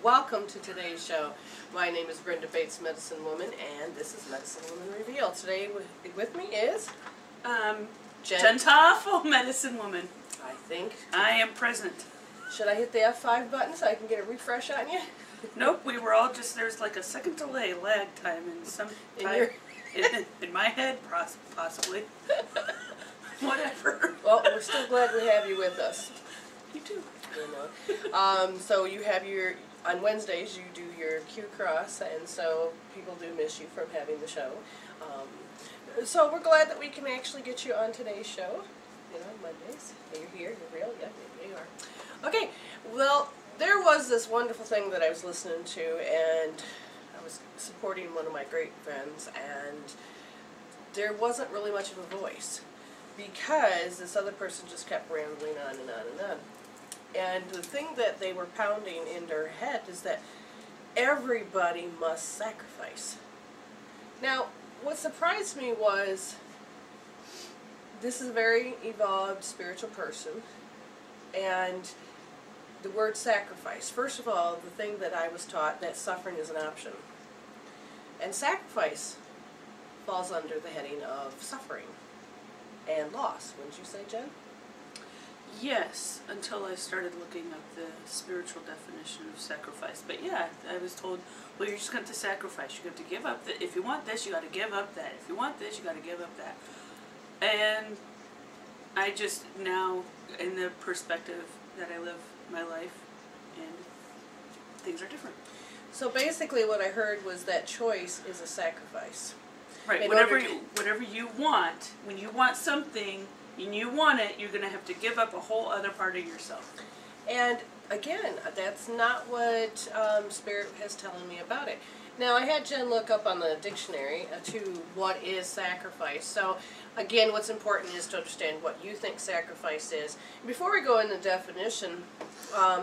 welcome to today's show. My name is Brenda Bates, Medicine Woman, and this is Medicine Woman Revealed. Today with me is Jen Toffel, Medicine Woman. I think. I am present. Should I hit the F5 button so I can get a refresh on you? Nope, we were all just, there's like a second delay, lag time in some time, in my head, possibly. Whatever. Well, we're still glad we have you with us. You too. You know. So you have on Wednesdays you do your Q Cross, and so people do miss you from having the show. So we're glad that we can actually get you on today's show. You know, Mondays. You're here, you're real, yeah, you are. Okay, well, there was this wonderful thing that I was listening to, and I was supporting one of my great friends, and there wasn't really much of a voice, because this other person just kept rambling on and on and on. And the thing that they were pounding in their head is that everybody must sacrifice. Now, what surprised me was, this is a very evolved spiritual person, and the word sacrifice. First of all, the thing that I was taught, that suffering is an option. And sacrifice falls under the heading of suffering and loss, wouldn't you say, Jen? Yes, until I started looking up the spiritual definition of sacrifice. But yeah, I was told, well, you're just going to sacrifice. You have to give up that. If you want this, you got to give up that. If you want this, you got to give up that. And I just now, in the perspective that I live my life, and things are different. So basically what I heard was that choice is a sacrifice. Right, whatever you want, when you want something and you want it, you're going to have to give up a whole other part of yourself. And again, that's not what Spirit has telling me about it. Now, I had Jen look up on the dictionary to what is sacrifice. So, again, what's important is to understand what you think sacrifice is. Before we go into the definition,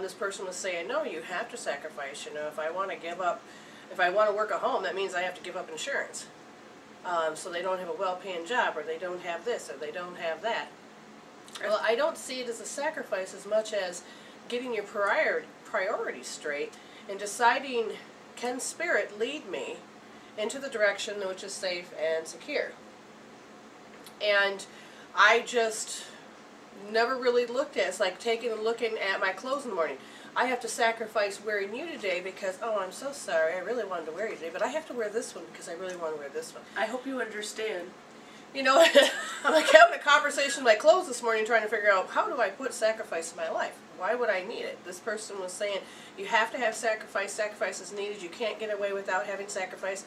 this person was saying, no, you have to sacrifice. You know, if I want to give up, if I want to work at home, that means I have to give up insurance. So they don't have a well-paying job, or they don't have this, or they don't have that. Well, I don't see it as a sacrifice as much as getting your priorities straight and deciding, can Spirit lead me into the direction which is safe and secure? And I just never really looked at it. It's like looking at my clothes in the morning. I have to sacrifice wearing you today because, oh, I'm so sorry, I really wanted to wear you today, but I have to wear this one because I really want to wear this one. I hope you understand. You know, I'm like having a conversation with my clothes this morning trying to figure out, how do I put sacrifice in my life? Why would I need it? This person was saying, you have to have sacrifice. Sacrifice is needed. You can't get away without having sacrifice.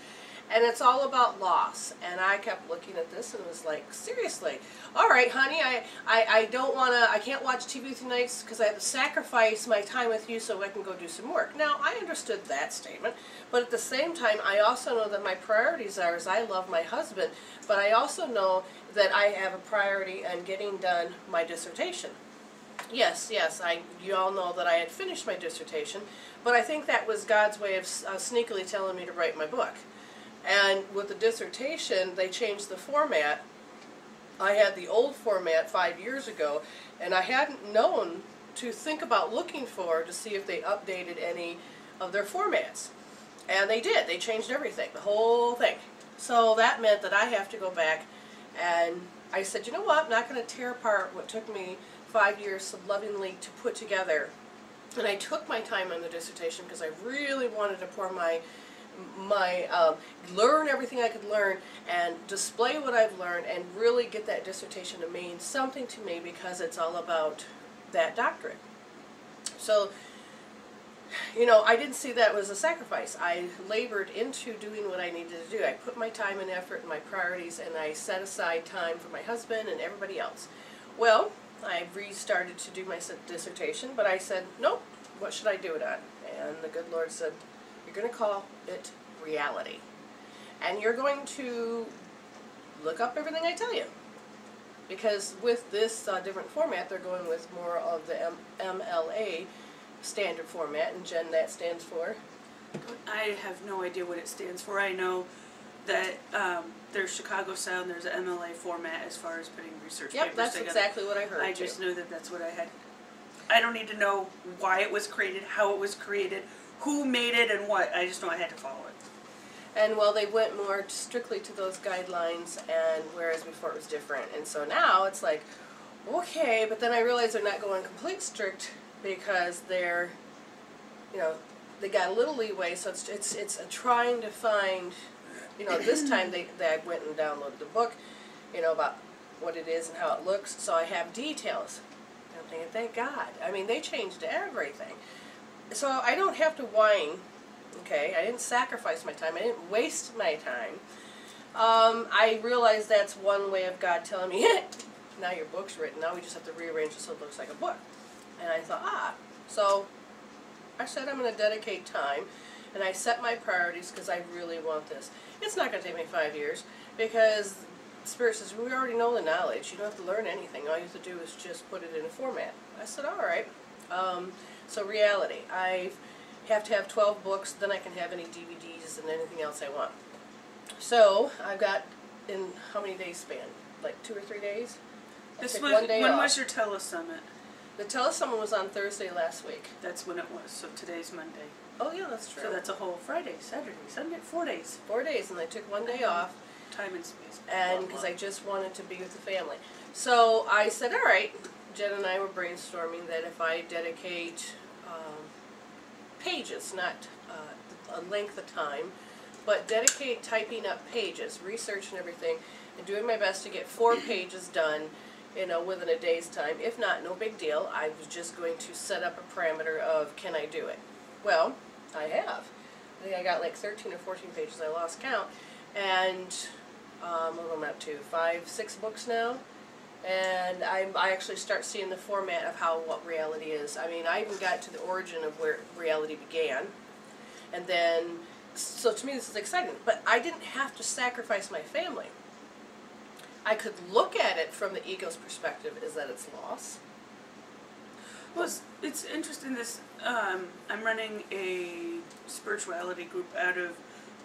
And it's all about loss. And I kept looking at this and was like, seriously, all right, honey, I don't want to, I can't watch TV tonight because I have to sacrifice my time with you so I can go do some work. Now, I understood that statement, but at the same time, I also know that my priorities are, is I love my husband, but I also know that I have a priority on getting done my dissertation. Yes, you all know that I had finished my dissertation, but I think that was God's way of sneakily telling me to write my book. And with the dissertation, they changed the format. I had the old format 5 years ago, and I hadn't known to think about looking to see if they updated any of their formats. And they did. They changed everything, the whole thing. So that meant that I have to go back, and I said, you know what, I'm not going to tear apart what took me 5 years so lovingly to put together. And I took my time on the dissertation because I really wanted to pour learn everything I could learn and display what I've learned and really get that dissertation to mean something to me because it's all about that doctorate. So, you know, I didn't see that as a sacrifice. I labored into doing what I needed to do. I put my time and effort and my priorities, and I set aside time for my husband and everybody else. Well, I restarted to do my dissertation, but I said, nope, what should I do it on? And the good Lord said, you're going to call it reality. And you're going to look up everything I tell you. Because with this different format, they're going with more of the MLA standard format. And Jen, that stands for? I have no idea what it stands for. I know that there's Chicago style and there's an MLA format as far as putting research papers together. Yep, that's exactly what I heard. I just knew that that's what I had. I don't need to know why it was created, how it was created, who made it and what. I just know I had to follow it. And well, they went more strictly to those guidelines, and whereas before it was different. And so now it's like, okay, but then I realize they're not going complete strict because they're, you know, they got a little leeway. So it's a trying to find, you know, this time they went and downloaded the book, you know, about what it is and how it looks. So I have details. And I'm thinking, thank God. I mean, they changed everything. So I don't have to whine. Okay, I didn't sacrifice my time. I didn't waste my time. I realize that's one way of God telling me, now your book's written. Now we just have to rearrange it so it looks like a book. And I thought, so I said I'm going to dedicate time, and I set my priorities because I really want this. It's not going to take me 5 years because Spirit says, we already know the knowledge. You don't have to learn anything. All you have to do is just put it in a format. I said, all right. So reality, I have to have 12 books, then I can have any DVDs and anything else I want. So I've got, in how many days span? Like 2 or 3 days? When was your telesummit? The telesummit was on Thursday last week. That's when it was, so today's Monday. Oh yeah, that's true. So that's a whole Friday, Saturday, Sunday, 4 days. 4 days, and I took 1 day off. Time and space. And because I just wanted to be with the family. So I said, all right, Jen and I were brainstorming that if I dedicate pages, not a length of time, but dedicate typing up pages, research and everything, and doing my best to get 4 pages done, you know, within a day's time. If not, no big deal. I was just going to set up a parameter of, can I do it? Well, I have. I think I got like 13 or 14 pages. I lost count. And what am I up to? 5, 6 books now. And I actually start seeing the format of what reality is. I mean, I even got to the origin of where reality began. And then, so to me this is exciting. But I didn't have to sacrifice my family. I could look at it from the ego's perspective, is that it's loss. Well, it's interesting this, I'm running a spirituality group out of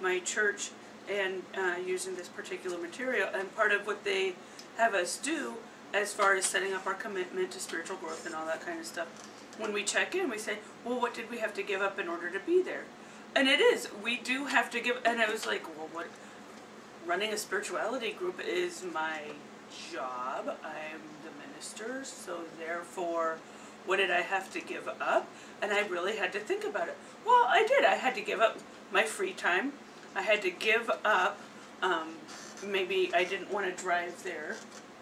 my church and using this particular material, and part of what they have us do as far as setting up our commitment to spiritual growth and all that kind of stuff, when we check in, we say, well, what did we have to give up in order to be there? And it is, we do have to give, and I was like, well, what, running a spirituality group is my job. I'm the minister, so therefore, what did I have to give up? And I really had to think about it. Well, I did. I had to give up my free time. I had to give up, maybe I didn't want to drive there,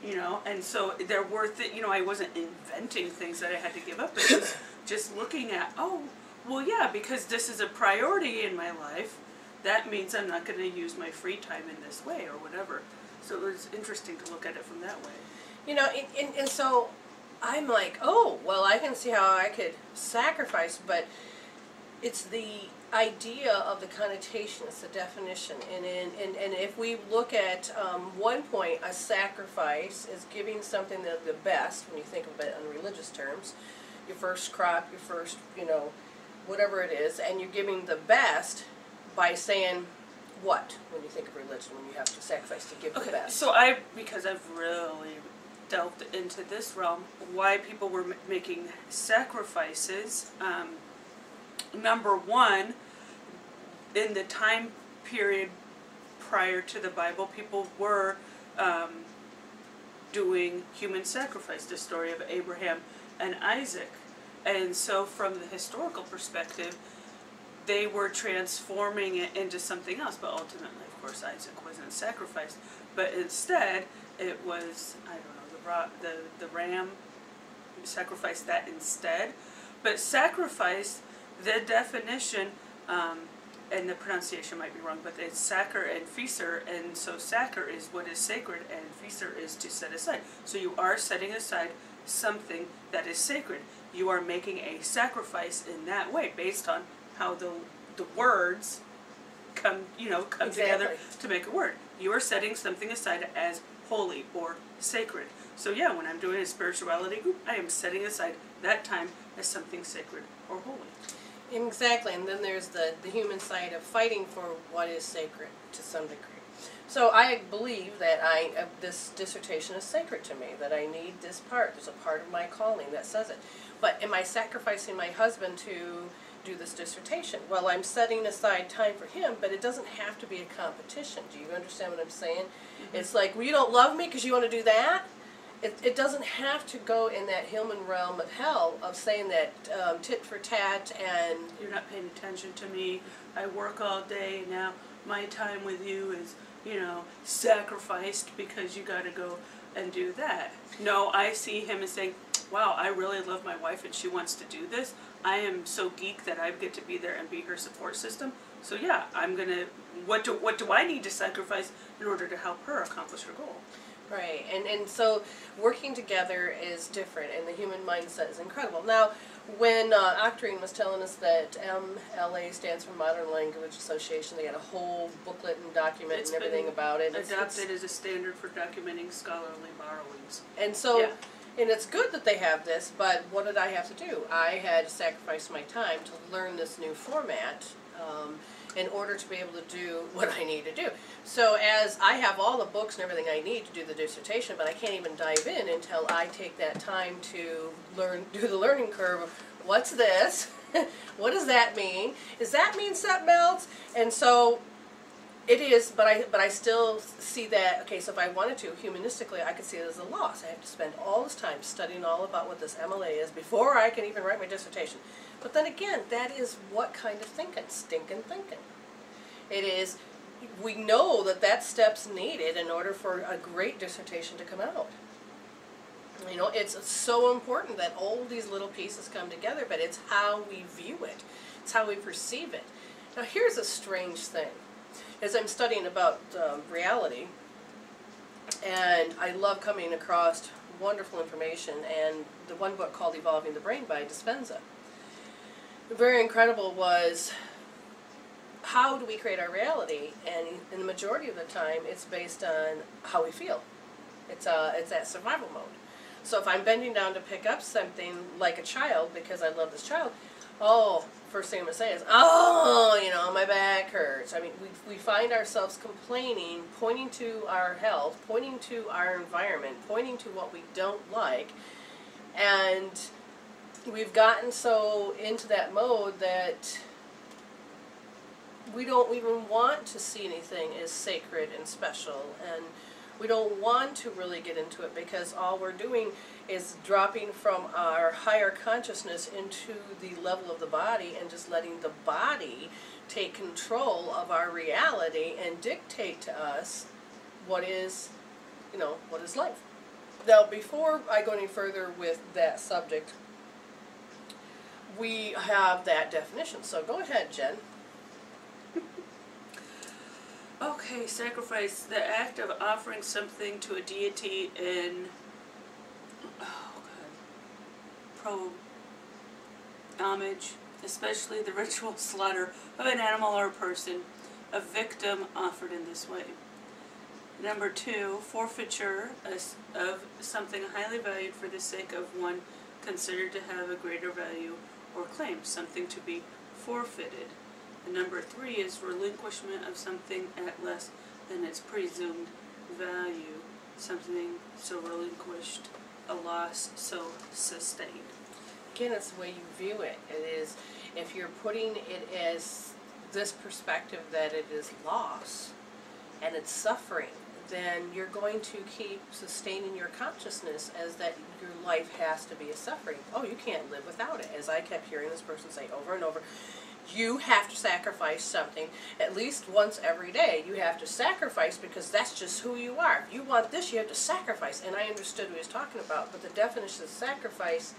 you know, and so they're worth it. You know, I wasn't inventing things that I had to give up. It was just looking at, oh, well, yeah, because this is a priority in my life, that means I'm not going to use my free time in this way or whatever. So it was interesting to look at it from that way. You know, and so I'm like, oh, well, I can see how I could sacrifice, but it's the idea of the connotation, it's the definition. And if we look at one point, a sacrifice is giving something the best, when you think of it in religious terms, your first crop, your first, you know, whatever it is, and you're giving the best by saying what when you think of religion, when you have to sacrifice to give the best. So because I've really delved into this realm, why people were making sacrifices. Number one, in the time period prior to the Bible, people were doing human sacrifice, the story of Abraham and Isaac. And so from the historical perspective, they were transforming it into something else, but ultimately, of course, Isaac wasn't sacrificed. But instead, it was, I don't know, the ram, sacrificed that instead. But sacrifice, the definition, and the pronunciation might be wrong, but it's saker and feser, and so saker is what is sacred, and feser is to set aside. So you are setting aside something that is sacred. You are making a sacrifice in that way, based on how the words come Exactly. together to make a word. You are setting something aside as holy or sacred. So yeah, when I'm doing a spirituality group, I am setting aside that time as something sacred or holy. Exactly, and then there's the human side of fighting for what is sacred to some degree. So I believe that this dissertation is sacred to me, that I need this part. There's a part of my calling that says it. But am I sacrificing my husband to do this dissertation. Well, I'm setting aside time for him, but it doesn't have to be a competition. Do you understand what I'm saying? It's like, well, you don't love me because you want to do that? It doesn't have to go in that human realm of hell of saying that tit for tat and... You're not paying attention to me. I work all day. Now my time with you is, you know, sacrificed because you got to go and do that. No, I see him as saying, wow, I really love my wife and she wants to do this. I am so geek that I get to be there and be her support system. So yeah, I'm going to... What do I need to sacrifice in order to help her accomplish her goal? Right, and so working together is different, and the human mindset is incredible. Now, when Octarine was telling us that MLA stands for Modern Language Association, they got a whole booklet and document and everything about it. It's adopted as a standard for documenting scholarly borrowings. And so, yeah. And it's good that they have this, but what did I have to do? I had to sacrifice my time to learn this new format in order to be able to do what I need to do. So as I have all the books and everything I need to do the dissertation, but I can't even dive in until I take that time to do the learning curve of what's this? What does that mean? Does that mean something else? And so it is, but I still see that, okay, so if I wanted to, humanistically, I could see it as a loss. I have to spend all this time studying all about what this MLA is before I can even write my dissertation. But then again, that is what kind of thinking? Stinking thinking. It is, we know that that step's needed in order for a great dissertation to come out. You know, it's so important that all these little pieces come together, but it's how we view it. It's how we perceive it. Now here's a strange thing. As I'm studying about reality, and I love coming across wonderful information, and the one book called Evolving the Brain by Dispenza. Very incredible was, how do we create our reality? And in the majority of the time, it's based on how we feel. It's that survival mode. So if I'm bending down to pick up something like a child, because I love this child, oh, first thing I'm going to say is, oh, you know, my back hurts. I mean, we find ourselves complaining, pointing to our health, pointing to our environment, pointing to what we don't like, and we've gotten so into that mode that we don't even want to see anything as sacred and special, and we don't want to really get into it because all we're doing is dropping from our higher consciousness into the level of the body and just letting the body take control of our reality and dictate to us what is, you know, what is life. Now, before I go any further with that subject, we have that definition. So go ahead, Jen. Okay, sacrifice, the act of offering something to a deity in, homage, especially the ritual slaughter of an animal or a person, a victim offered in this way. Number 2, forfeiture of something highly valued for the sake of one considered to have a greater value or claim, something to be forfeited. And number 3 is relinquishment of something at less than its presumed value, something so relinquished, a loss so sustained. Again, it's the way you view it. It is, if you're putting it as this perspective that it is loss and it's suffering, then you're going to keep sustaining your consciousness as that your life has to be a suffering. Oh, you can't live without it. As I kept hearing this person say over and over, you have to sacrifice something at least once every day. You have to sacrifice because that's just who you are. If you want this, you have to sacrifice. And I understood what he was talking about, but the definition of sacrifice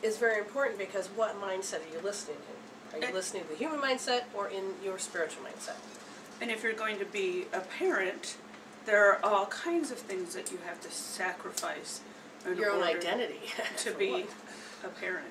is very important because what mindset are you listening to? Are you listening to the human mindset or in your spiritual mindset? And if you're going to be a parent, there are all kinds of things that you have to sacrifice in Your own order identity to be a parent.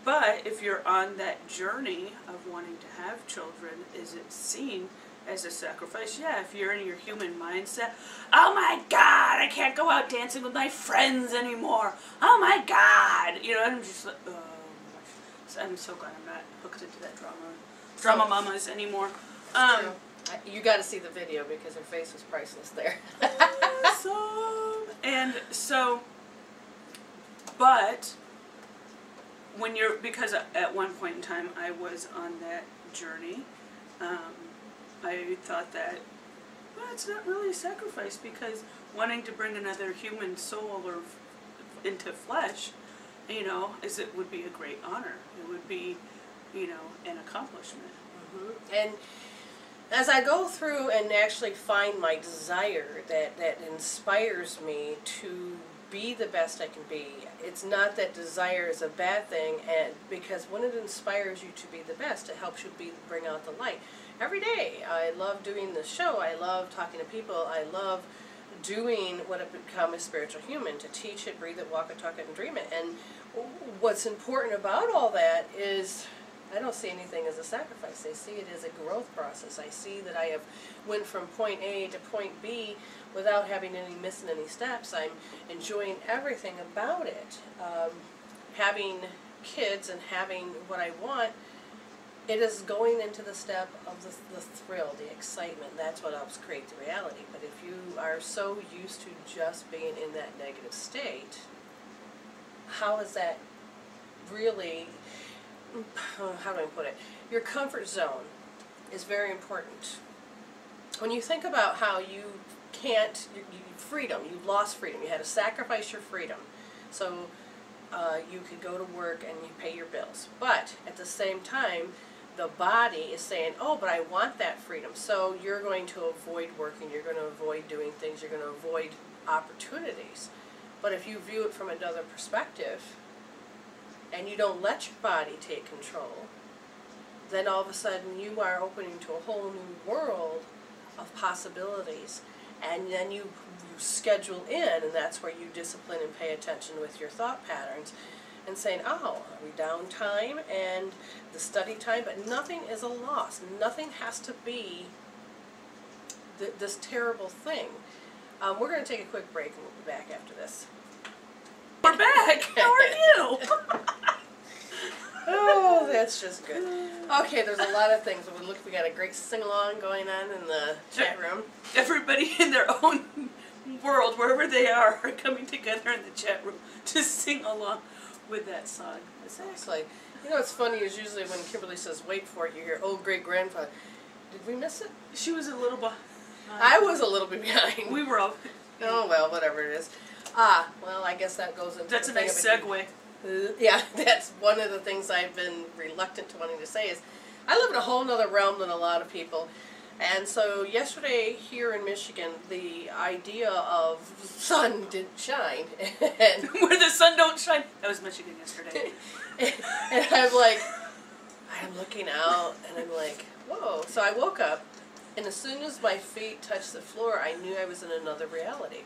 But if you're on that journey of wanting to have children, is it seen as a sacrifice? Yeah, if you're in your human mindset, oh my God, I can't go out dancing with my friends anymore. Oh my God, you know, I'm just like, oh my gosh. I'm so glad I'm not hooked into that drama mamas anymore. You got to see the video because her face was priceless there. Awesome. And so, but when you're, because at one point in time I was on that journey, I thought that, well, it's not really a sacrifice, because wanting to bring another human soul or into flesh, you know, it would be a great honor. It would be, you know, an accomplishment. Mm-hmm. And as I go through and actually find my desire that inspires me to be the best I can be, it's not that desire is a bad thing, and because when it inspires you to be the best, it helps you bring out the light. Every day, I love doing the show. I love talking to people. I love doing what it become a spiritual human, to teach it, breathe it, walk it, talk it, and dream it. And what's important about all that is I don't see anything as a sacrifice. I see it as a growth process. I see that I have went from point A to point B without missing any steps. I'm enjoying everything about it. Having kids and having what I want, it is going into the step of the thrill, the excitement. That's what helps create the reality. But if you are so used to just being in that negative state, how is that really, how do I put it? Your comfort zone is very important. When you think about how you can't, freedom, you lost freedom, you had to sacrifice your freedom. So you could go to work and you pay your bills. But at the same time, the body is saying, oh, but I want that freedom. So you're going to avoid working, you're going to avoid doing things, you're going to avoid opportunities. But if you view it from another perspective, and you don't let your body take control, then all of a sudden you are opening to a whole new world of possibilities. And then you schedule in, and that's where you discipline and pay attention with your thought patterns, and saying, oh, are we downtime and the study time? But nothing is a loss. Nothing has to be this terrible thing. We're going to take a quick break, and we'll be back after this. We're back! How are you? Oh, that's just good. Okay, there's a lot of things. We got a great sing-along going on in the chat room. Everybody in their own world, wherever they are coming together in the chat room to sing along with that song. Exactly. You know what's funny is usually when Kimberly says, wait for it, you hear, oh, great-grandfather. Did we miss it? She was a little behind. I was a little bit behind. We were all... Oh, well, whatever it is. Well, I guess that goes into That's the a nice segue. Yeah, that's one of the things I've been reluctant to wanting to say is I live in a whole other realm than a lot of people. And so yesterday here in Michigan, the idea of sun didn't shine. And where the sun don't shine. That was Michigan yesterday. and I'm looking out and I'm like, whoa. So I woke up, and as soon as my feet touched the floor, I knew I was in another reality.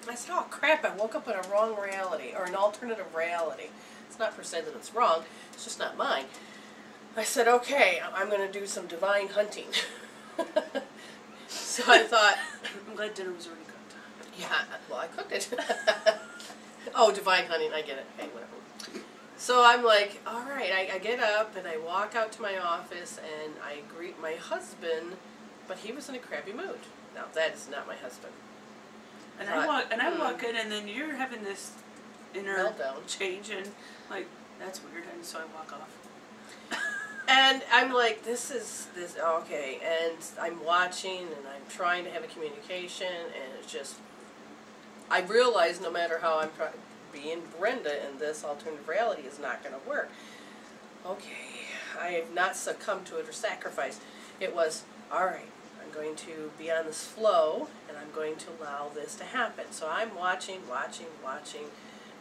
I said, oh crap, I woke up in a wrong reality, or an alternative reality. It's not per se that it's wrong, it's just not mine. I said, okay, I'm going to do some divine hunting. So I thought... I'm glad dinner was already cooked. Yeah, well, I cooked it. Oh, divine hunting, I get it. Okay, whatever. So I'm like, all right, I get up and I walk out to my office and I greet my husband, but he was in a crappy mood. Now, that is not my husband. And I walk in, and then you're having this inner meltdown change, and like, that's weird, and so I walk off. And I'm like, this okay, and I'm watching, and I'm trying to have a communication, and it's just, I realize no matter how I'm being Brenda in this alternative reality is not going to work. Okay, I have not succumbed to it or sacrificed. It was, all right, I'm going to be on this flow, and I'm going to allow this to happen. So I'm watching,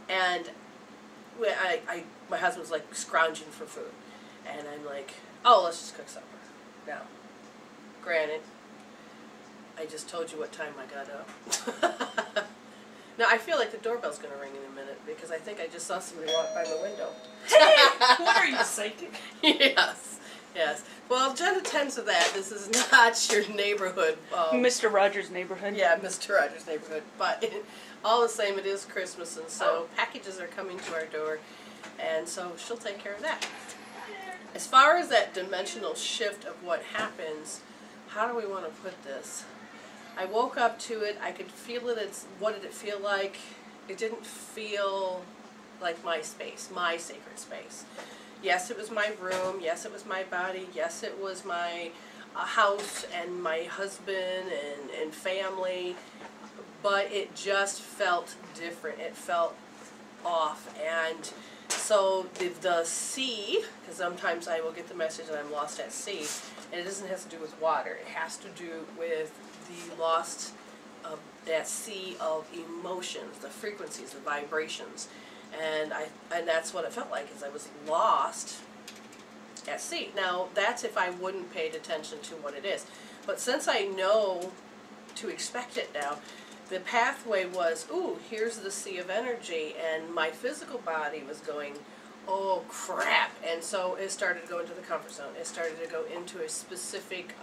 and my husband's like scrounging for food. And I'm like, oh, let's just cook supper. Now, granted, I just told you what time I got up. Now, I feel like the doorbell's going to ring in a minute, because I think I just saw somebody walk by my window. Hey! What are you, psychic? Yes. Yes. Well, Jen attends to that. This is not your neighborhood. Mr. Rogers' neighborhood. Yeah, Mr. Rogers' neighborhood. But all the same, it is Christmas, and so packages are coming to our door, and so she'll take care of that. As far as that dimensional shift of what happens, how do we want to put this? I woke up to it. I could feel it. What did it feel like? It didn't feel like my space, my sacred space. Yes, it was my room. Yes, it was my body. Yes, it was my house and my husband and family. But it just felt different. It felt off. And so the sea, because sometimes I will get the message that I'm lost at sea, and it doesn't have to do with water. It has to do with the lost of that sea of emotions, the frequencies, the vibrations. And that's what it felt like, is I was lost at sea. Now, that's if I wouldn't paid attention to what it is. But since I know to expect it now, the pathway was, ooh, here's the sea of energy, and my physical body was going, oh crap. And so it started to go into the comfort zone. It started to go into a specific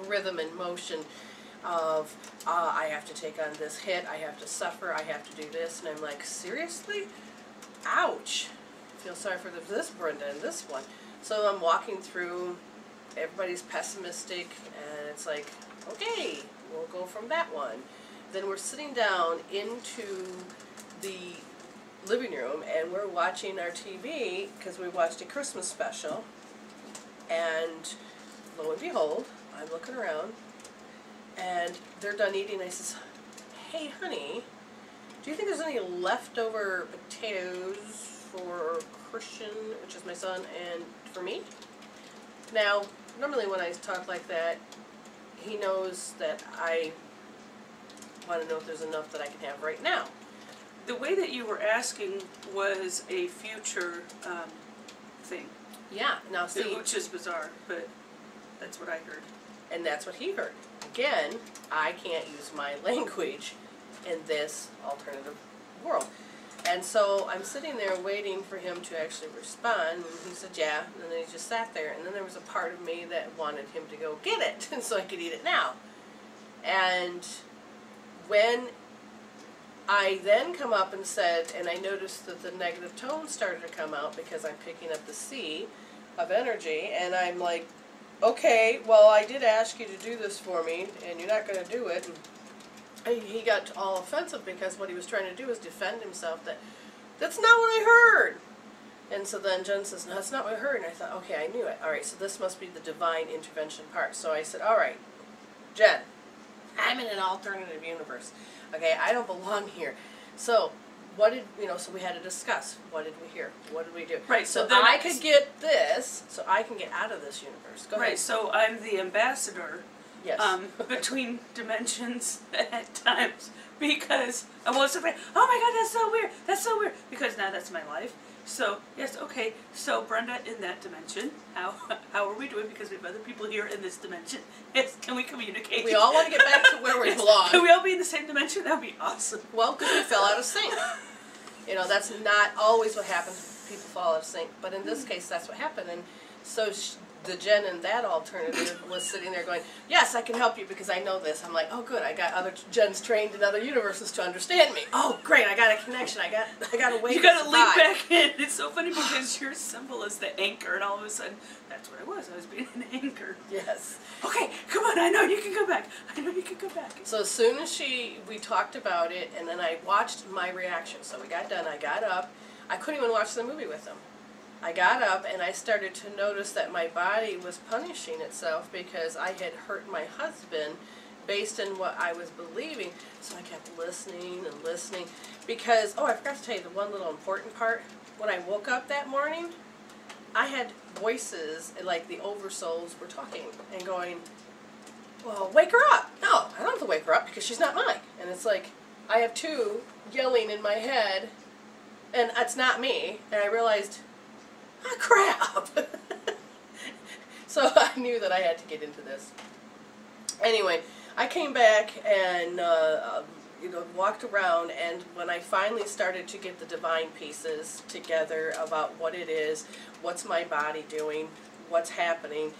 rhythm and motion of, I have to take on this hit, I have to suffer, I have to do this, and I'm like, seriously? Ouch. I feel sorry for this Brenda and this one. So I'm walking through, everybody's pessimistic, and it's like, okay, we'll go from that one. Then we're sitting down into the living room, and we're watching our TV, because we watched a Christmas special, and lo and behold, I'm looking around, and they're done eating. I says, hey honey, do you think there's any leftover potatoes for Christian, which is my son, and for me? Now, normally when I talk like that, he knows that I want to know if there's enough that I can have right now. The way that you were asking was a future thing. Yeah, now see. Which is bizarre, but that's what I heard. And that's what he heard. Again, I can't use my language in this alternative world. And so I'm sitting there waiting for him to actually respond, and he said, yeah, and then he just sat there, and then there was a part of me that wanted him to go get it, and so I could eat it now. And when I then come up and said, and I noticed that the negative tone started to come out because I'm picking up the sea of energy, and I'm like, okay, well, I did ask you to do this for me, and you're not going to do it. And he got all offensive because what he was trying to do was defend himself, that that's not what I heard. And so then Jen says, no, that's not what I heard. And I thought, okay, I knew it. All right, so this must be the divine intervention part. So I said, all right, Jen, I'm in an alternative universe. Okay, I don't belong here. So what did, so we had to discuss, what did we hear? What did we do? Right, so I could get this, so I can get out of this universe. Go ahead. Right, so I'm the ambassador. Yes. Between dimensions at times, because I was like, oh my god, that's so weird, that's so weird, because now that's my life. So yes, okay, so Brenda, in that dimension, how are we doing, because we have other people here in this dimension? Yes, can we communicate? We all want to get back to where we belong. Can we all be in the same dimension? That would be awesome. Well, because we fell out of sync. That's not always what happens. People fall out of sync, but in this case, that's what happened. And so the Jen in that alternative was sitting there going, yes, I can help you because I know this. I'm like, oh good, I got other Jens trained in other universes to understand me. Oh great, I got a connection. I got a way. You got to leap back in. It's so funny because your symbol is the anchor, and all of a sudden, that's what I was. I was being an anchor. Yes. Okay, come on. I know you can go back. I know you can go back. So as soon as we talked about it, and then I watched my reaction. So we got done. I got up. I couldn't even watch the movie with him. I got up and I started to notice that my body was punishing itself because I had hurt my husband based on what I was believing. So I kept listening and listening because, I forgot to tell you the one little important part. When I woke up that morning, I had voices, like the oversouls were talking and going, well, wake her up. No, I don't have to wake her up because she's not mine. And it's like, I have two yelling in my head and it's not me. And I realized, ah, crap. So I knew that I had to get into this. Anyway, I came back and walked around, and when I finally started to get the divine pieces together about what it is, what's my body doing, what's happening,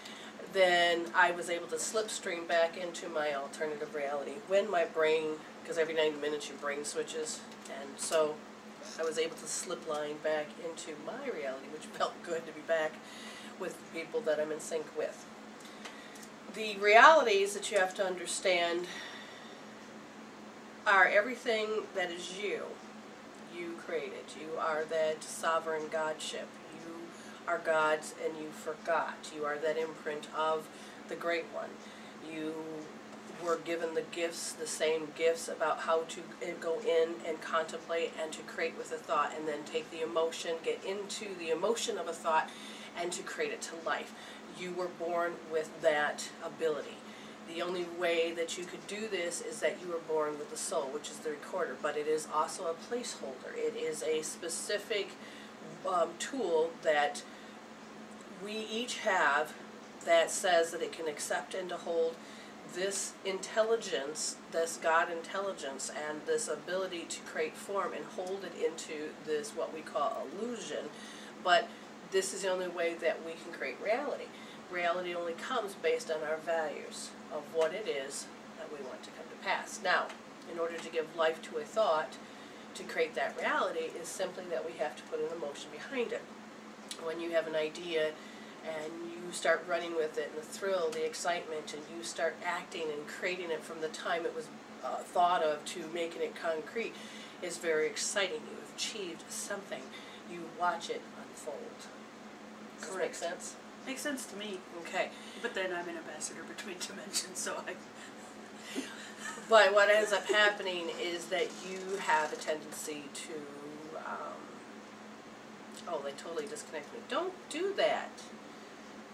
then I was able to slipstream back into my alternative reality when my brain, because every 90 minutes your brain switches, and so I was able to slip line back into my reality, which felt good to be back with the people that I'm in sync with. The realities that you have to understand are everything that is you. you created. You are that sovereign godship. You are God's and you forgot. You are that imprint of the Great One. You were given the gifts, the same gifts about how to go in and contemplate and to create with a thought, and then take the emotion, get into the emotion of a thought, and to create it to life. You were born with that ability. The only way that you could do this is that you were born with the soul, which is the recorder, but it is also a placeholder. It is a specific tool that we each have that says that it can accept and to hold this intelligence, this God intelligence, and this ability to create form and hold it into this what we call illusion. But this is the only way that we can create reality. Reality only comes based on our values of what it is that we want to come to pass. Now, in order to give life to a thought, to create that reality, is simply that we have to put an emotion behind it. When you have an idea and you start running with it, and the thrill, the excitement, and you start acting and creating it from the time it was thought of to making it concrete, is very exciting. You've achieved something. You watch it unfold. Does that make sense? Makes sense to me. Okay. But then I'm an ambassador between dimensions, so I... But what ends up happening is that you have a tendency to... oh, they totally disconnect me. Don't do that.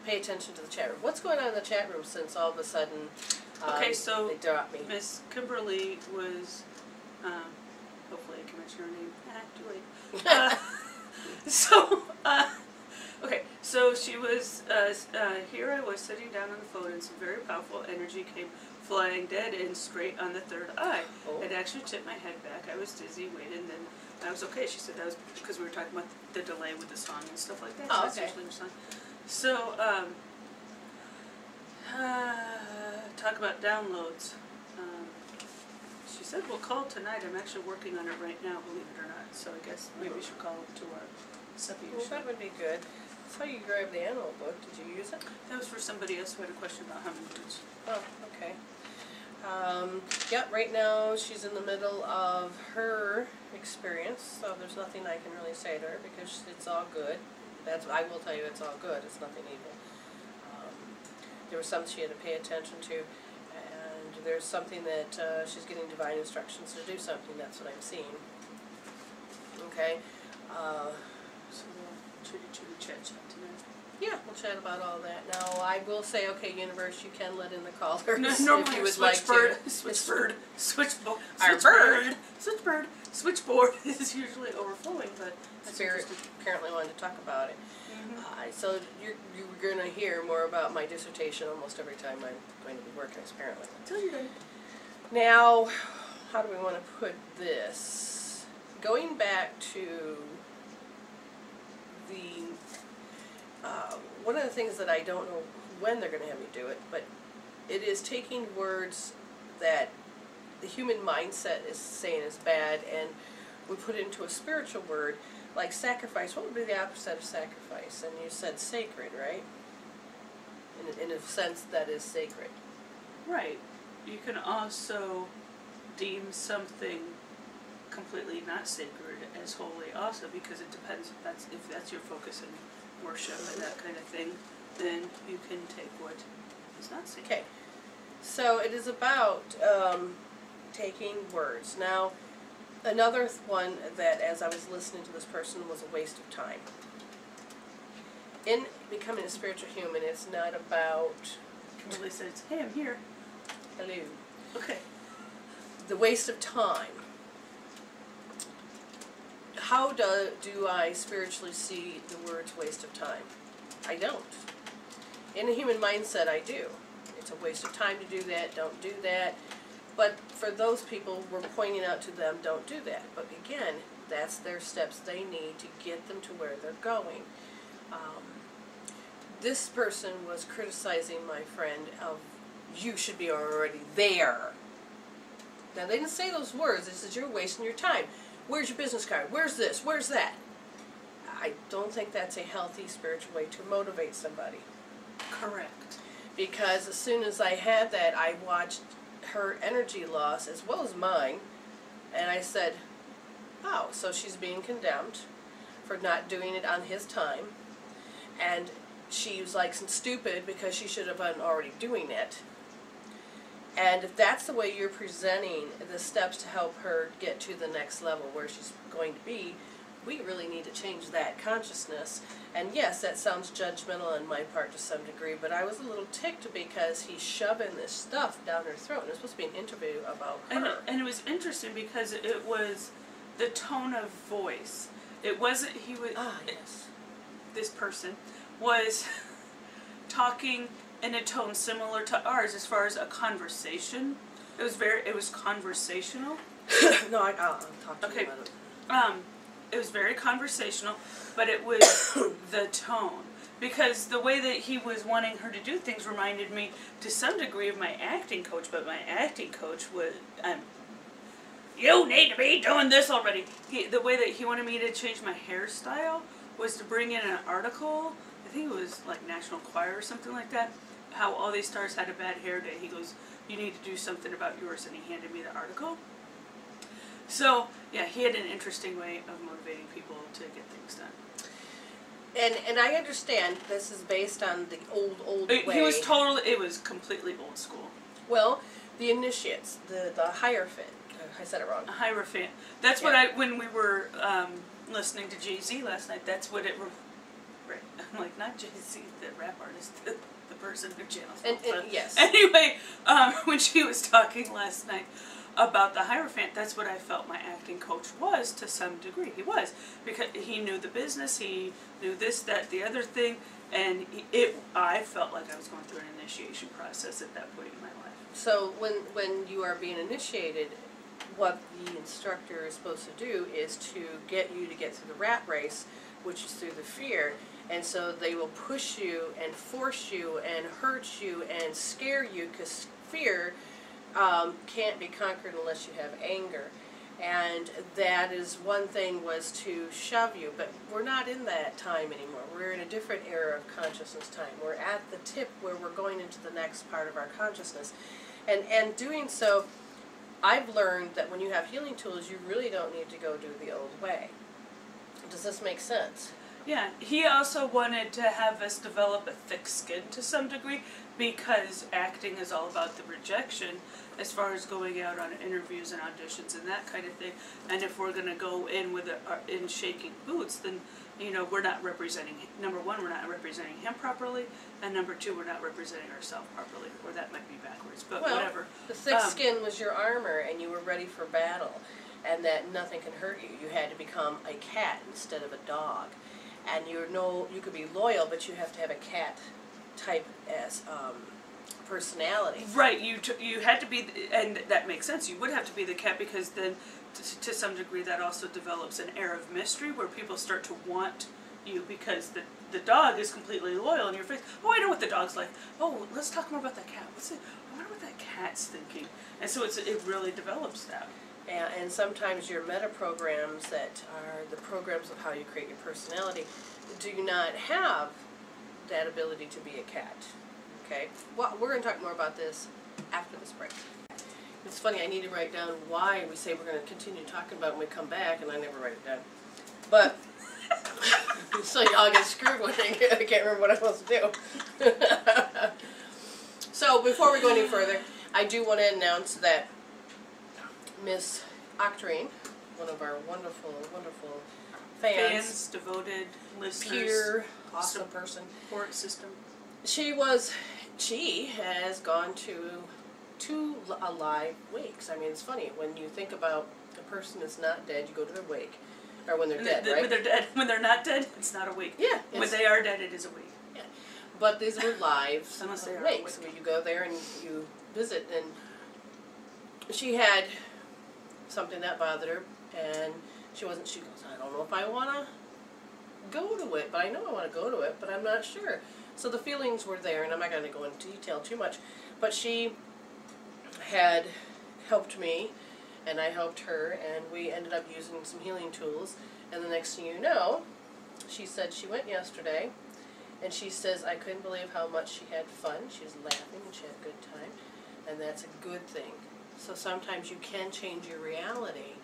Pay attention to the chat room. What's going on in the chat room since all of a sudden okay, so they dropped me? Miss Kimberly was... hopefully I can mention her name. Too late. Okay, so she was, here I was sitting down on the phone and some very powerful energy came flying dead and straight on the third eye. Oh. It actually tipped my head back. I was dizzy, waited, and then I was okay. She said that was because we were talking about the delay with the song and stuff like that. Oh, so okay. that's usually her song. So, talk about downloads. She said we'll call tonight. I'm actually working on it right now, believe it or not. So I guess maybe we should call it to our subject. Well, that would be good. So you grabbed the animal book. Did you use it? That was for somebody else who had a question about hummingbirds. Oh, okay. Yep, right now she's in the middle of her experience, so there's nothing I can really say to her because it's all good. I will tell you it's all good. It's nothing evil. There was something she had to pay attention to, and there's something that she's getting divine instructions to do something. That's what I'm seeing. Okay. So we'll chitty chat tonight. Yeah, we'll chat about all that. Now, I will say, okay, universe, you can let in the callers Normally if you would switchboard, like to. switchboard is usually overflowing, but that's Spirit apparently wanted to talk about it. So you're going to hear more about my dissertation almost every time I'm going to be working, apparently. Until you're done. Now, how do we want to put this? Going back to the one of the things that I don't know when they're going to have me do it, but it is taking words that the human mindset is saying is bad and we put it into a spiritual word like sacrifice. What would be the opposite of sacrifice? And you said sacred, right? In a sense that is sacred. Right. You can also deem something completely not sacred as holy also, because it depends if that's your focus in worship and that kind of thing, then you can take what is not sacred. Okay. So it is about taking words. Now, another one that as I was listening to this person was a waste of time. In becoming a spiritual human, it's not about... Kimberly says, hey, I'm here. Hello. Okay. The waste of time. How do I spiritually see the words waste of time? I don't. In a human mindset, I do. It's a waste of time to do that, don't do that. But for those people, we're pointing out to them, don't do that. But again, that's their steps they need to get them to where they're going. This person was criticizing my friend of, you should be already there. Now, they didn't say those words. They said, you're wasting your time. Where's your business card? Where's this? Where's that? I don't think that's a healthy spiritual way to motivate somebody. Correct. Because as soon as I had that, I watched her energy loss as well as mine, and I said, oh, so she's being condemned for not doing it on his time, and she was like stupid because she should have been already doing it. And if that's the way you're presenting the steps to help her get to the next level where she's going to be, we really need to change that consciousness. And yes, that sounds judgmental on my part to some degree, but I was a little ticked because he's shoving this stuff down her throat, and it's supposed to be an interview about her. And it was interesting because it was the tone of voice. It wasn't, he was, Yes. this person was talking in a tone similar to ours as far as a conversation. It was conversational. No, I'll talk to you about it. It was very conversational, but it was the tone. Because the way that he was wanting her to do things reminded me to some degree of my acting coach, but my acting coach was, you need to be doing this already. The way that he wanted me to change my hairstyle was to bring in an article, I think it was like National Choir or something like that, how all these stars had a bad hair day. He goes, you need to do something about yours, and he handed me the article. So, yeah, he had an interesting way of motivating people to get things done. And I understand this is based on the old way. He was totally, it was completely old school. Well, the initiates, the Hierophant. I said it wrong. A Hierophant. That's what when we were listening to Jay-Z last night, that's what it was. Right. I'm like, not Jay-Z, the rap artist, the person who channels. And yes. Anyway, when she was talking last night about the Hierophant, that's what I felt my acting coach was to some degree. He was. Because he knew the business, he knew this, that, the other thing, and I felt like I was going through an initiation process at that point in my life. So when you are being initiated, what the instructor is supposed to do is to get you to get through the rat race, which is through the fear. And so they will push you and force you and hurt you and scare you, because fear can't be conquered unless you have anger. And that is one thing, was to shove you. But we're not in that time anymore. We're in a different era of consciousness time. We're at the tip where we're going into the next part of our consciousness. And doing so, I've learned that when you have healing tools, you really don't need to go do the old way. Does this make sense? Yeah, he also wanted to have us develop a thick skin to some degree, because acting is all about the rejection as far as going out on interviews and auditions and that kind of thing. And if we're going to go in with in shaking boots, then, you know, we're not representing, number one, we're not representing him properly, and number two, we're not representing ourselves properly, or that might be backwards, but well, whatever. The thick skin was your armor, and you were ready for battle, and that nothing can hurt you. You had to become a cat instead of a dog. And you could be loyal, but you have to have a cat type as personality. Right. You had to be, and that makes sense. You would have to be the cat, because then, to some degree, that also develops an air of mystery where people start to want you, because the dog is completely loyal in your face. Oh, I know what the dog's like. Oh, let's talk more about that cat. I wonder what that cat's thinking. And so it really develops that. And sometimes your meta programs, that are the programs of how you create your personality, do not have that ability to be a cat. Okay? Well, we're going to talk more about this after this break. It's funny, I need to write down why we say we're going to continue talking about it when we come back, and I never write it down. But, so y'all get screwed when I can't remember what I'm supposed to do. So, before we go any further, I do want to announce that Miss Octarine, one of our wonderful, wonderful fans, devoted listeners, pure, awesome person, support system. She has gone to 2 live wakes. I mean, it's funny, when you think about a person that's not dead, you go to their wake, or when they're dead, right? When they're dead, when they're not dead, it's not a wake. Yeah. When they are dead, it is a wake. Yeah. But these were live Unless they are wakes, where you go there and you visit, and she had something that bothered her, and she goes, I don't know if I want to go to it, but I know I want to go to it, but I'm not sure. So the feelings were there, and I'm not going to go into detail too much, but she had helped me, and I helped her, and we ended up using some healing tools, and the next thing you know, she said she went yesterday, and she says, I couldn't believe how much she had fun. She was laughing, and she had a good time, and that's a good thing. So sometimes you can change your reality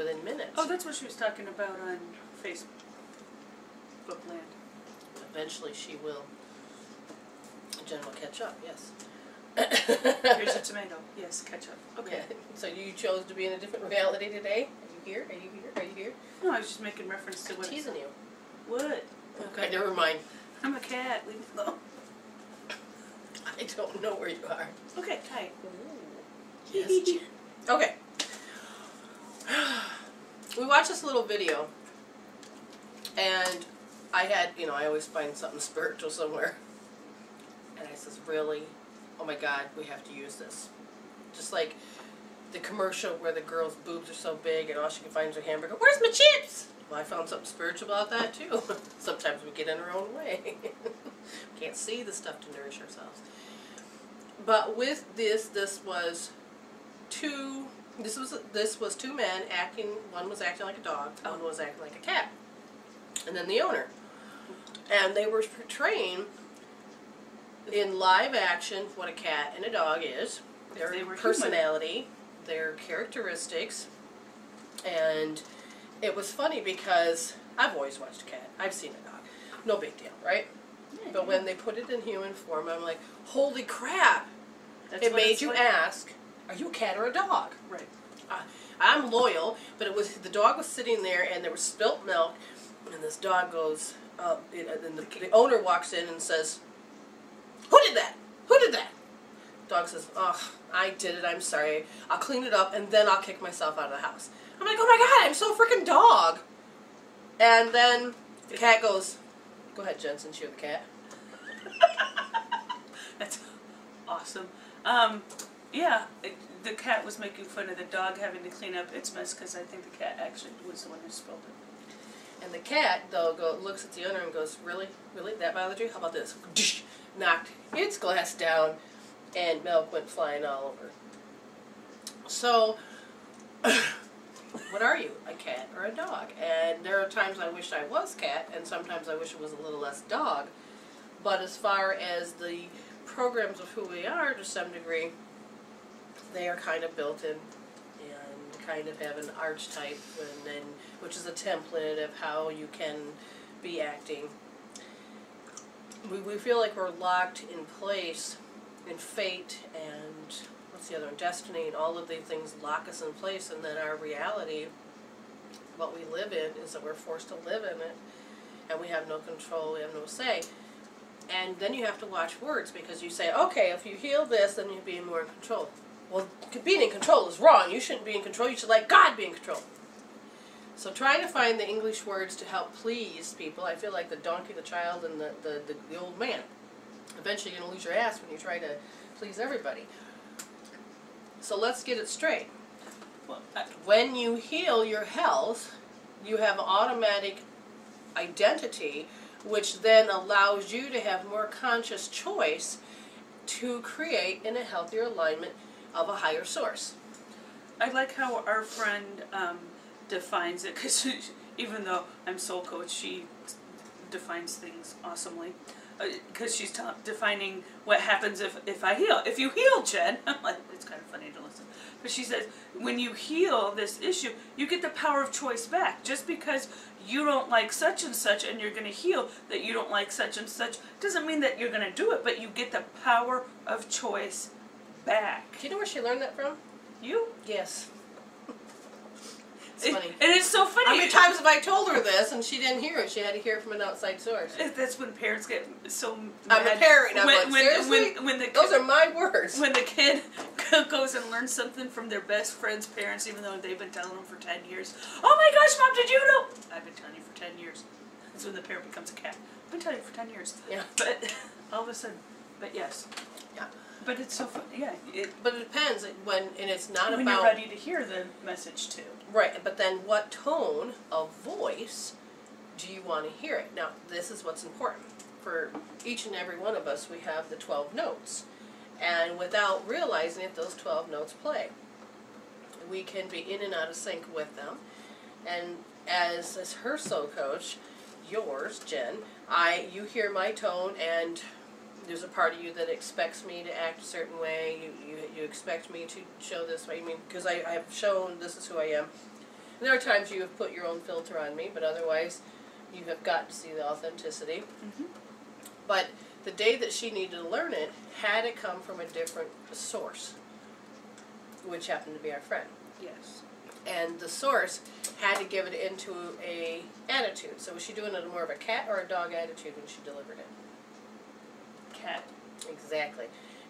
within minutes. Oh, that's what she was talking about on Facebook Land. Eventually she will. Jen will catch up, yes. Here's a tomato. Yes, ketchup. Okay. Yeah. So you chose to be in a different reality today? Are you here? Are you here? Are you here? No, I was just making reference to what. I'm teasing you. What? Okay, never mind. I'm a cat. Leave me alone. I don't know where you are. Okay, hi. Yes, Jen. Okay. We watched this little video, and I had, I always find something spiritual somewhere. And I says, really? Oh my God, we have to use this. Just like the commercial where the girl's boobs are so big and all she can find is her hamburger. Where's my chips? Well, I found something spiritual about that too. Sometimes we get in our own way. Can't see the stuff to nourish ourselves. But with this was two men acting. One was acting like a dog. One was acting like a cat. And then the owner. And they were portraying in live action what a cat and a dog is, their personality, their characteristics, and it was funny because I've always watched a cat. I've seen a dog. No big deal, right? Yeah, but when they put it in human form, I'm like, holy crap! It made you ask, are you a cat or a dog? Right. I'm loyal, but the dog was sitting there and there was spilt milk, and this dog goes, and the owner walks in and says, who did that? Who did that? Dog says, oh, I did it, I'm sorry. I'll clean it up and then I'll kick myself out of the house. I'm like, oh my God, I'm so freaking dog. And then the cat goes, go ahead, Jen, since you're the cat. That's awesome. Yeah, the cat was making fun of the dog having to clean up its mess because I think the cat actually was the one who spilled it. And the cat, though, looks at the owner and goes, really? Really? That bothered you? How about this? Knocked its glass down, and milk went flying all over. So, what are you, a cat or a dog? And there are times I wish I was cat, and sometimes I wish it was a little less dog. But as far as the programs of who we are, to some degree, they are kind of built in and kind of have an archetype, which is a template of how you can be acting. We feel like we're locked in place in fate and what's the other one? Destiny, and all of these things lock us in place, and then our reality, what we live in, is that we're forced to live in it, and we have no control, we have no say. And then you have to watch words, because you say, okay, if you heal this, then you'll be more in control. Well, being in control is wrong. You shouldn't be in control. You should let God be in control. So trying to find the English words to help please people, I feel like the donkey, the child, and the old man. Eventually you're going to lose your ass when you try to please everybody. So let's get it straight. When you heal your health, you have an automatic identity, which then allows you to have more conscious choice to create in a healthier alignment of a higher source. I like how our friend defines it, because even though I'm soul coach, she defines things awesomely. Because she's defining what happens if I heal. If you heal, Jen, I'm like, it's kind of funny to listen. But she says, when you heal this issue, you get the power of choice back. Just because you don't like such and such and you're going to heal that you don't like such and such, doesn't mean that you're going to do it, but you get the power of choice back. Do you know where she learned that from? You? Yes. It's funny. And it's so funny. How many times have I told her this and she didn't hear it? She had to hear it from an outside source. That's when parents get so mad. I'm a parent. I'm like, seriously? Those are my words. When the kid goes and learns something from their best friend's parents, even though they've been telling them for 10 years. Oh my gosh, Mom, did you know? I've been telling you for 10 years. That's when the parent becomes a cat. I've been telling you for 10 years. Yeah. But all of a sudden, but yes. Yeah. But it's so fun. Yeah. But it depends and it's not when about... you're ready to hear the message too. Right, but then what tone of voice do you want to hear it? Now, this is what's important. For each and every one of us, we have the 12 notes. And without realizing it, those 12 notes play. We can be in and out of sync with them. And as her soul coach, yours, Jen, you hear my tone, and there's a part of you that expects me to act a certain way. You expect me to show this way. I mean, because I have shown this is who I am. There are times you have put your own filter on me, but otherwise you have got to see the authenticity. Mm-hmm. But the day that she needed to learn it had to come from a different source, which happened to be our friend. Yes. And the source had to give it into a attitude. So was she doing it more of a cat or a dog attitude when she delivered it? Cat. Exactly.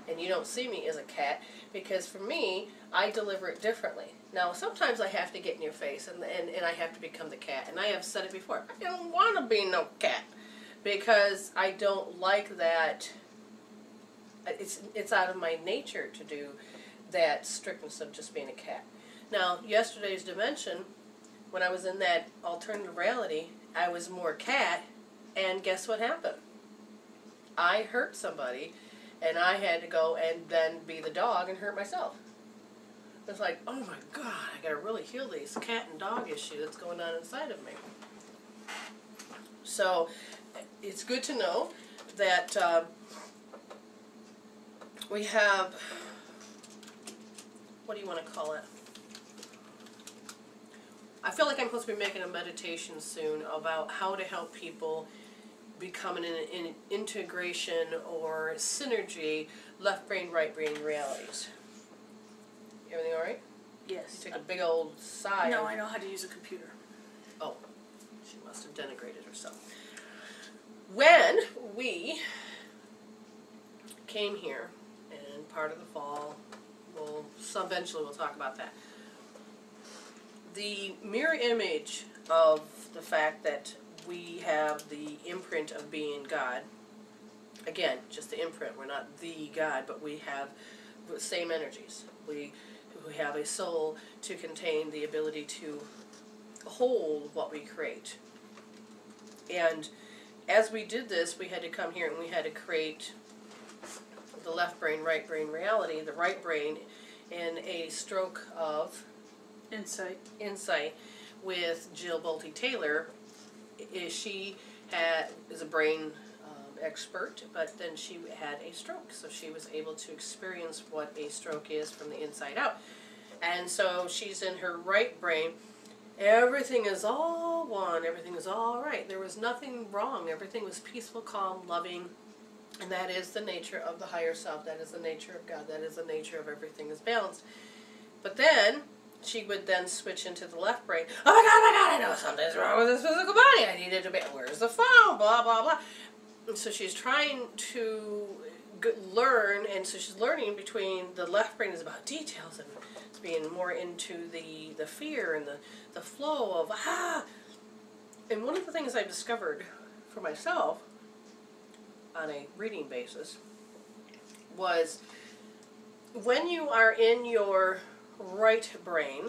And you don't see me as a cat, because for me, I deliver it differently. Now, sometimes I have to get in your face, and I have to become the cat. And I have said it before, I don't want to be no cat, because I don't like that. It's out of my nature to do that strictness of just being a cat. Now, yesterday's dimension, when I was in that alternative reality, I was more cat, and guess what happened? I hurt somebody, and I had to go and then be the dog and hurt myself. It's like, oh my God, I gotta really heal this cat and dog issue that's going on inside of me. So, it's good to know that we have, what do you want to call it? I feel like I'm supposed to be making a meditation soon about how to help people become in integration or synergy, left brain, right brain realities. Everything all right? Yes. You take a big old sigh. No, I know how to use a computer. Oh, she must have denigrated herself. When we came here, and part of the fall, eventually we'll talk about that. The mirror image of the fact that we have the imprint of being God. Again, just the imprint. We're not the God, but we have the same energies. We have a soul to contain the ability to hold what we create. And as we did this, we had to come here and we had to create the left brain, right brain reality, the right brain in a stroke of insight with Jill Bolte-Taylor. She is a brain expert, but then she had a stroke, so she was able to experience what a stroke is from the inside out. And so she's in her right brain. Everything is all one. Everything is all right. There was nothing wrong. Everything was peaceful, calm, loving, and that is the nature of the higher self. That is the nature of God. That is the nature of everything is balanced. But then she would then switch into the left brain. Oh my God, I know something's wrong with this physical body. I needed to be, where's the phone? Blah, blah, blah. And so she's trying to learn, and so she's learning between the left brain is about details, and it's being more into the fear and the flow of, And one of the things I've discovered for myself on a reading basis was when you are in your right brain,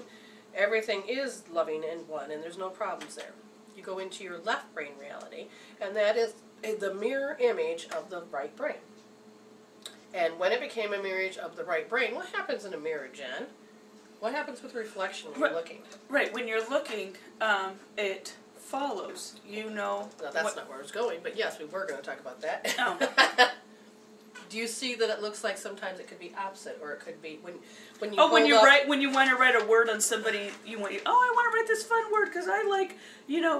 everything is loving and one, and there's no problems there. You go into your left brain reality, and that is the mirror image of the right brain. And when it became a mirror image of the right brain, what happens in a mirror, Jen? What happens with reflection when you're looking? Right, when you're looking, it follows. You know. Now, that's not where I was going, but yes, we were going to talk about that. Oh. Do you see that it looks like sometimes it could be opposite, or it could be when you when you want to write a word on somebody, I want to write this fun word because I like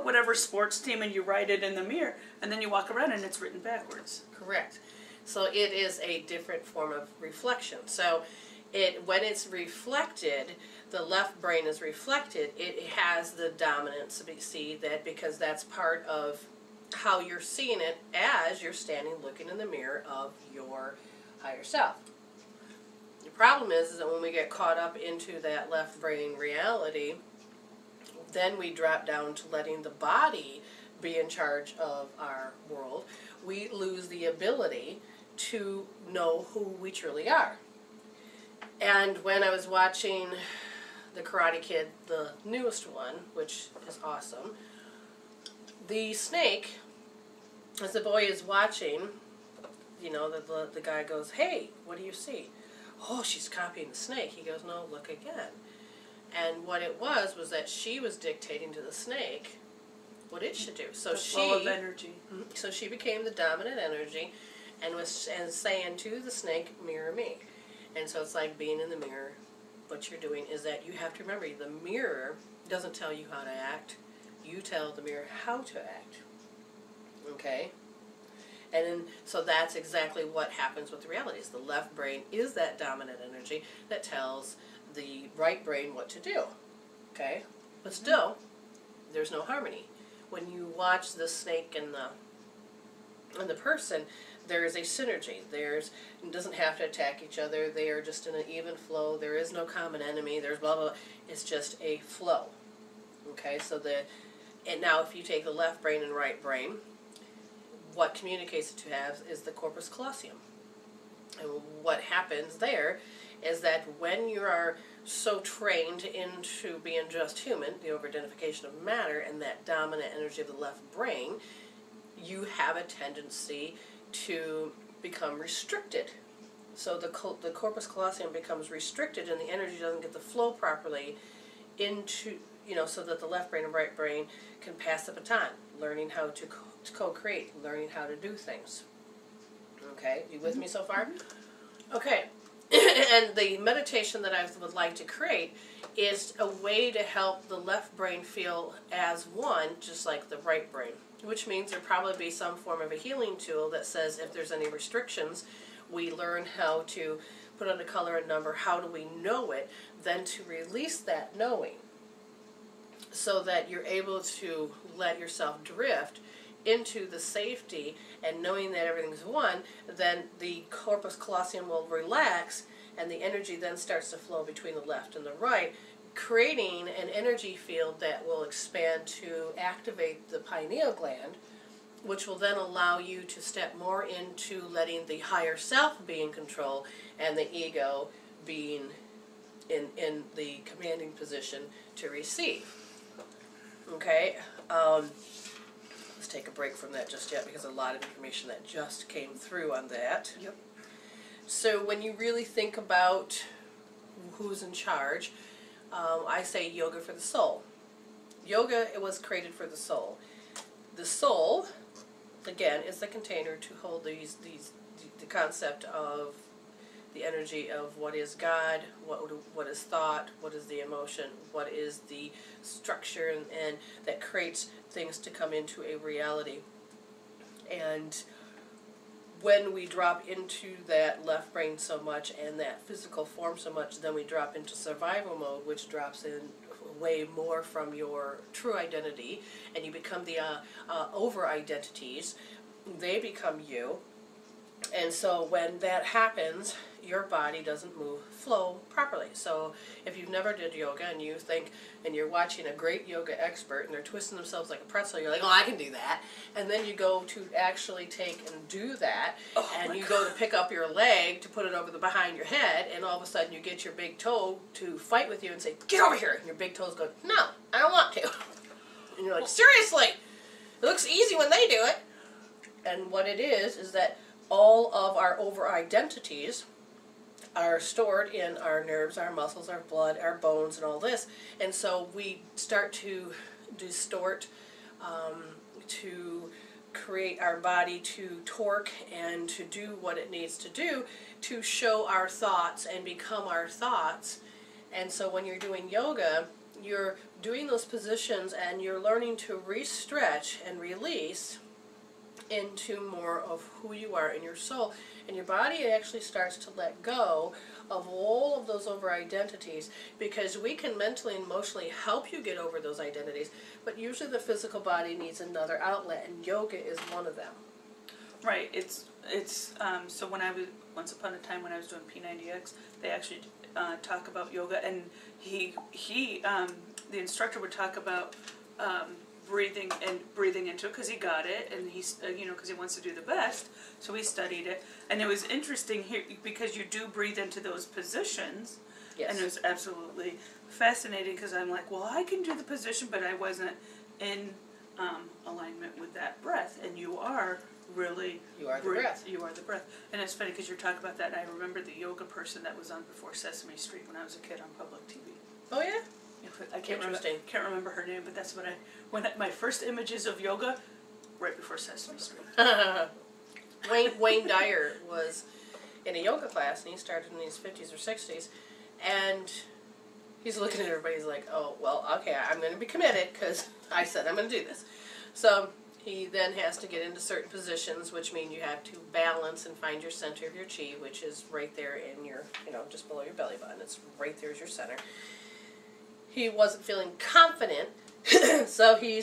whatever sports team, and you write it in the mirror, and then you walk around and it's written backwards. Correct. So it is a different form of reflection. So when it's reflected, the left brain is reflected. It has the dominance. See that because that's part of how you're seeing it as you're standing looking in the mirror of your higher self. The problem is that when we get caught up into that left brain reality, then we drop down to letting the body be in charge of our world. We lose the ability to know who we truly are. And when I was watching The Karate Kid, the newest one, which is awesome, the snake, as the boy is watching, the guy goes, "Hey, what do you see?" "Oh, she's copying the snake." He goes, "No, look again." And what it was that she was dictating to the snake what it should do. So the flow of energy. So she became the dominant energy and was saying to the snake, "Mirror me." And so it's like being in the mirror. What you're doing is that you have to remember the mirror doesn't tell you how to act. You tell the mirror how to act. Okay? And then, so that's exactly what happens with the realities. The left brain is that dominant energy that tells the right brain what to do. Okay? But still, there's no harmony. When you watch the snake and the person, there is a synergy. It doesn't have to attack each other. They are just in an even flow. There is no common enemy. There's blah, blah, blah. It's just a flow. Okay? So and now if you take the left brain and right brain, what communicates it to have is the corpus callosum. And what happens there is that when you are so trained into being just human, the over-identification of matter, and that dominant energy of the left brain, you have a tendency to become restricted. So the corpus callosum becomes restricted, and the energy doesn't get the flow properly into, so that the left brain and right brain can pass the baton, learning how to co-create, learning how to do things. Okay, you with me so far? Okay, and the meditation that I would like to create is a way to help the left brain feel as one, just like the right brain, which means there'll probably be some form of a healing tool that says if there's any restrictions, we learn how to put on a color and number, how do we know it, then to release that knowing so that you're able to let yourself drift into the safety and knowing that everything's one, then the corpus callosum will relax and the energy then starts to flow between the left and the right, creating an energy field that will expand to activate the pineal gland, which will then allow you to step more into letting the higher self be in control and the ego being in the commanding position to receive. Okay? Let's take a break from that just yet because a lot of information that just came through on that. Yep. So when you really think about who's in charge, I say yoga for the soul. Yoga, it was created for the soul. The soul, again, is the container to hold the concept of the energy of what is God, what is thought, what is the emotion, what is the structure, and that creates things to come into a reality. And when we drop into that left brain so much and that physical form so much, then we drop into survival mode, which drops in way more from your true identity, and you become the over-identities. They become you. And so when that happens, your body doesn't flow properly. So if you've never did yoga and you think, and you're watching a great yoga expert and they're twisting themselves like a pretzel, you're like, oh, I can do that. And then you go to actually take and do that, and you go to pick up your leg to put it over the behind your head, and all of a sudden you get your big toe to fight with you and say, get over here. And your big toes go, no, I don't want to. And you're like, seriously? It looks easy when they do it. And what it is that all of our over-identities are stored in our nerves, our muscles, our blood, our bones, and all this. And so we start to distort, to create our body to torque and to do what it needs to do to show our thoughts and become our thoughts. And so when you're doing yoga, you're doing those positions and you're learning to re-stretch and release into more of who you are in your soul, and your body actually starts to let go of all of those over identities, because we can mentally and emotionally help you get over those identities, but usually the physical body needs another outlet, and yoga is one of them. Right. It's so when I was once upon a time when I was doing P90X, they actually talk about yoga, and he the instructor would talk about breathing into it because he got it, and he's because he wants to do the best, so he studied it, and it was interesting here because you do breathe into those positions. Yes. And it was absolutely fascinating because I'm like, well, I can do the position, but I wasn't in alignment with that breath, and you are really the breath. You are the breath. And it's funny because you're talking about that, and I remember the yoga person that was on before Sesame Street when I was a kid on public TV. Oh yeah. I can't remember her name, but that's when my first images of yoga, right before Sesame Street. Wayne Dyer was in a yoga class, and he started in his 50s or 60s, and he's looking at everybody. He's like, oh, well, okay, I'm going to be committed because I said I'm going to do this. So he then has to get into certain positions, which mean you have to balance and find your center of your chi, which is right there in your, just below your belly button. It's right there is your center. He wasn't feeling confident, so he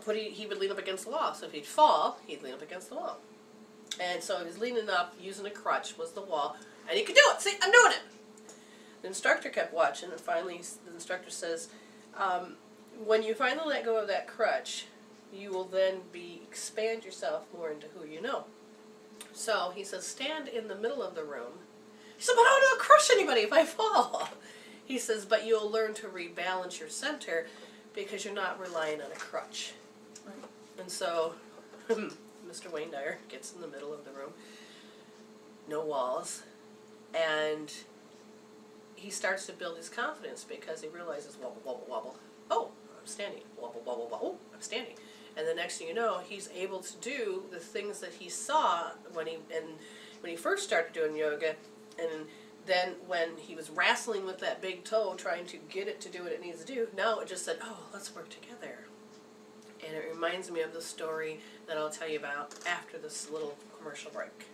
would lean up against the wall. So if he'd fall, he'd lean up against the wall. And so he was leaning up, using a crutch, was the wall, and he could do it. See, I'm doing it. The instructor kept watching, and finally the instructor says, when you finally let go of that crutch, you will then expand yourself more into who you know. So he says, stand in the middle of the room. He said, but I don't crush anybody if I fall. He says, but you'll learn to rebalance your center because you're not relying on a crutch. Right. And so Mr. Wayne Dyer gets in the middle of the room, no walls, and he starts to build his confidence because he realizes, wobble, wobble, wobble, oh, I'm standing, wobble, wobble, wobble, oh, I'm standing. And the next thing you know, he's able to do the things that he saw when he first started doing yoga, and then when he was wrestling with that big toe, trying to get it to do what it needs to do, now it just said, oh, let's work together. And it reminds me of the story that I'll tell you about after this little commercial break.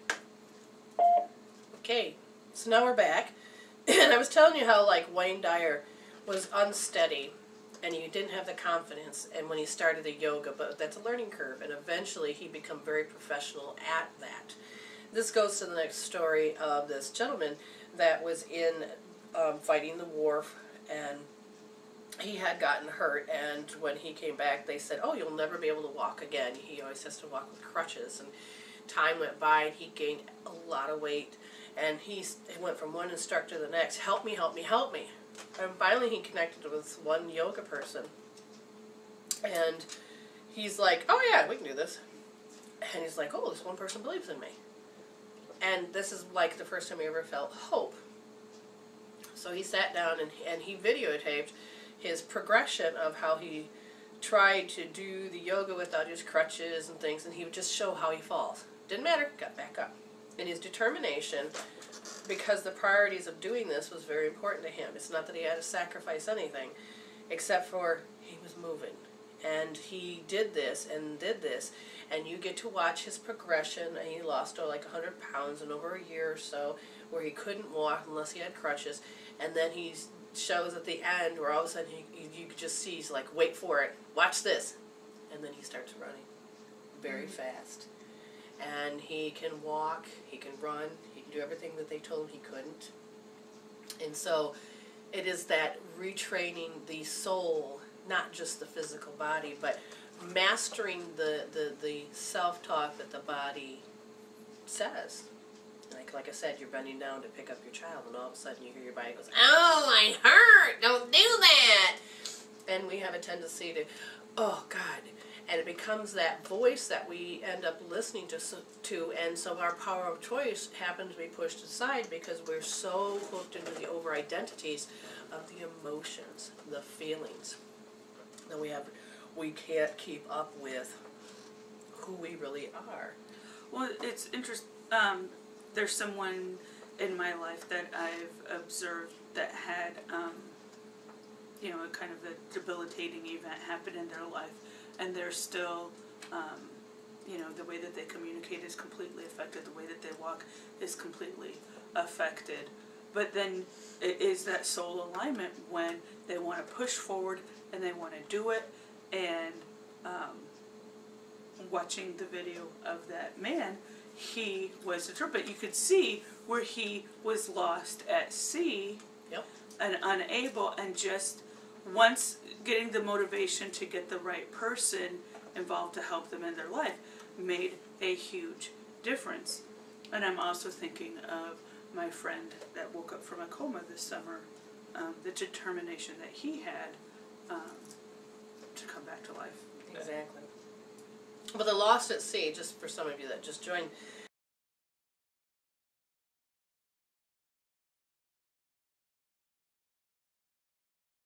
Okay, so now we're back. And I was telling you how, like, Wayne Dyer was unsteady and he didn't have the confidence and when he started the yoga, but that's a learning curve, and eventually he became very professional at that. This goes to the next story of this gentleman that was in fighting the war, and he had gotten hurt, and when he came back they said, oh, you'll never be able to walk again. He always has to walk with crutches, and time went by and he gained a lot of weight, and he went from one instructor to the next, help me, help me, help me. And finally he connected with one yoga person, and he's like, oh yeah, we can do this. And he's like, oh, this one person believes in me. And this is like the first time he ever felt hope. So he sat down and he videotaped his progression of how he tried to do the yoga without his crutches and things, and he would just show how he falls. Didn't matter, got back up. And his determination, because the priorities of doing this was very important to him. It's not that he had to sacrifice anything, except for he was moving. And he did this, and you get to watch his progression, and he lost like 100 pounds in over a year or so, where he couldn't walk unless he had crutches, and then he shows at the end where all of a sudden you could just see, he's like, wait for it, watch this, and then he starts running very fast. And he can walk, he can run, he can do everything that they told him he couldn't. And so it is that retraining the soul, not just the physical body, but mastering the self-talk that the body says. Like I said, you're bending down to pick up your child, and all of a sudden you hear your body goes, oh, I hurt, don't do that. And we have a tendency to, oh, God. And it becomes that voice that we end up listening to, and so our power of choice happens to be pushed aside because we're so hooked into the over-identities of the emotions, the feelings, that we can't keep up with who we really are. Well, it's interesting. There's someone in my life that I've observed that had, a kind of a debilitating event happen in their life, and they're still, the way that they communicate is completely affected. The way that they walk is completely affected. But then it is that soul alignment when they want to push forward and they want to do it. And watching the video of that man, he was determined. But you could see where he was lost at sea. Yep. And unable, and just once getting the motivation to get the right person involved to help them in their life made a huge difference. And I'm also thinking of my friend that woke up from a coma this summer, the determination that he had to come back to life. Exactly. But the Lost at Sea, just for some of you that just joined,